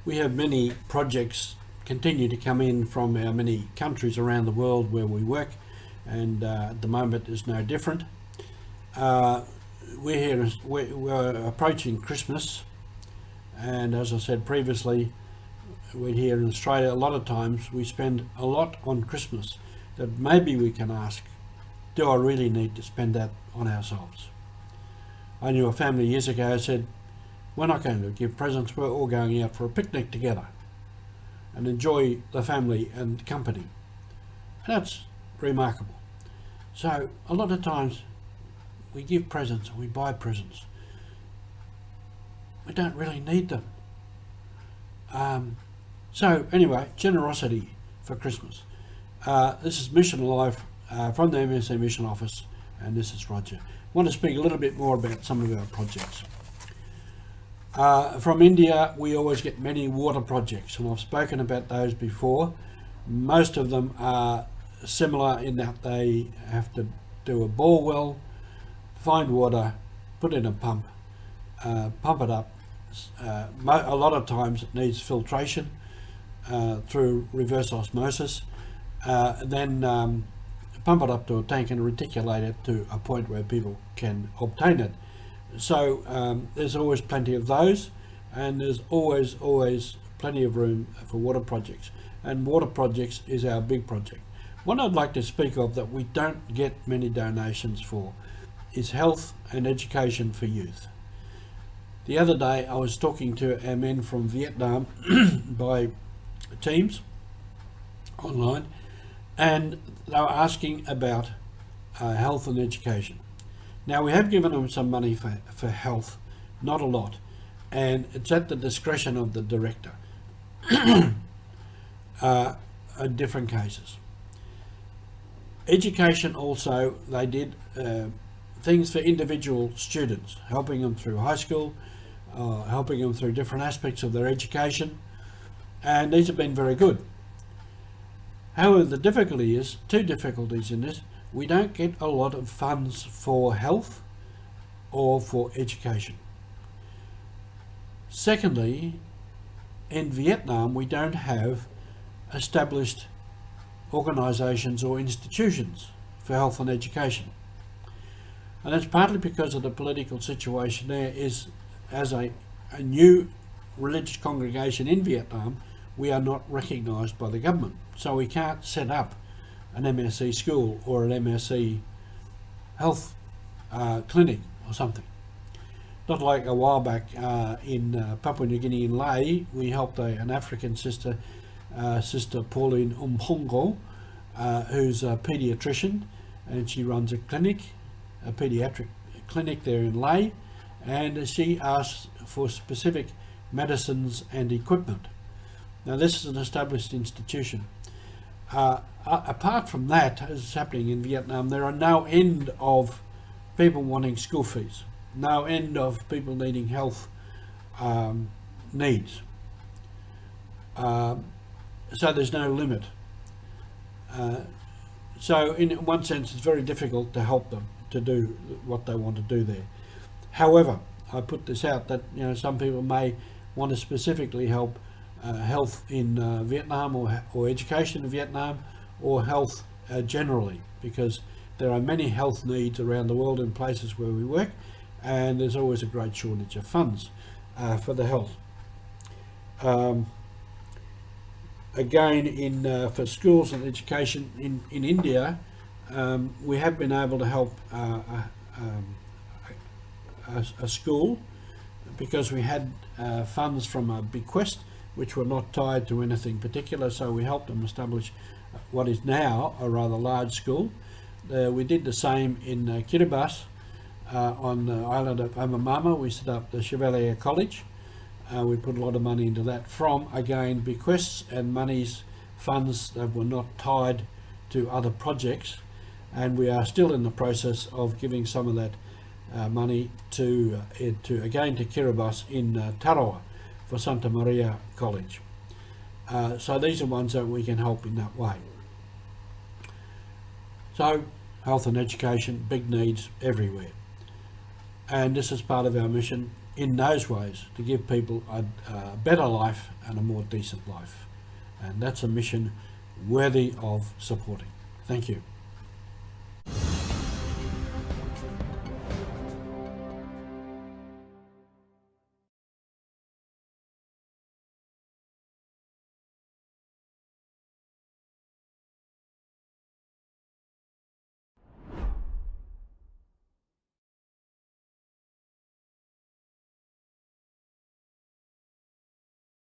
We have many projects continue to come in from our many countries around the world where we work, and at the moment is no different. We're approaching Christmas, and as I said previously, we're here in Australia. A lot of times we spend a lot on Christmas that maybe we can ask, do I really need to spend that on ourselves? I knew a family years ago who said, we're not going to give presents, we're all going out for a picnic together and enjoy the family and company. And that's remarkable. So a lot of times we give presents and we buy presents. We don't really need them. So anyway, generosity for Christmas. This is Mission Alive from the MSC Mission Office, and this is Roger. I want to speak a little bit more about some of our projects. From India, we always get many water projects, and I've spoken about those before. Most of them are similar in that they have to do a bore well, find water, put in a pump, pump it up. A lot of times it needs filtration through reverse osmosis, then pump it up to a tank and reticulate it to a point where people can obtain it. So there's always plenty of those, and there's always plenty of room for water projects, and water projects is our big project. One I'd like to speak of that we don't get many donations for is health and education for youth. The other day I was talking to our men from Vietnam by Teams online, and they were asking about health and education. Now, we have given them some money for health, not a lot, and it's at the discretion of the director in different cases. Education also, they did things for individual students, helping them through high school, helping them through different aspects of their education, and these have been very good. However, the difficulty is, two difficulties in this: we don't get a lot of funds for health or for education. Secondly, in Vietnam we don't have established organisations or institutions for health and education. And that's partly because of the political situation there. Is as a new religious congregation in Vietnam, we are not recognised by the government. So we can't set up an MSC school or an MSC health clinic or something. Not like a while back in Papua New Guinea in Lae, we helped an African sister, Sister Pauline Umpongo, who's a paediatrician, and she runs a clinic, a paediatric clinic there in Lae, and she asked for specific medicines and equipment. Now this is an established institution. Apart from that, as is happening in Vietnam, there are no end of people wanting school fees, no end of people needing health needs. So there's no limit. So in one sense it's very difficult to help them to do what they want to do there. However, I put this out that some people may want to specifically help health in Vietnam or education in Vietnam, or health generally, because there are many health needs around the world in places where we work, and there's always a great shortage of funds for the health. Again, for schools and education in India, we have been able to help a school because we had funds from a bequest which were not tied to anything particular, so we helped them establish what is now a rather large school. We did the same in Kiribati on the island of Amamama. We set up the Chevalier College. We put a lot of money into that from, again, bequests and funds that were not tied to other projects, and we are still in the process of giving some of that money to Kiribati in Tarawa for Santa Maria College. So these are ones that we can help in that way. So health and education, big needs everywhere. And this is part of our mission in those ways to give people a better life and a more decent life. And that's a mission worthy of supporting. Thank you.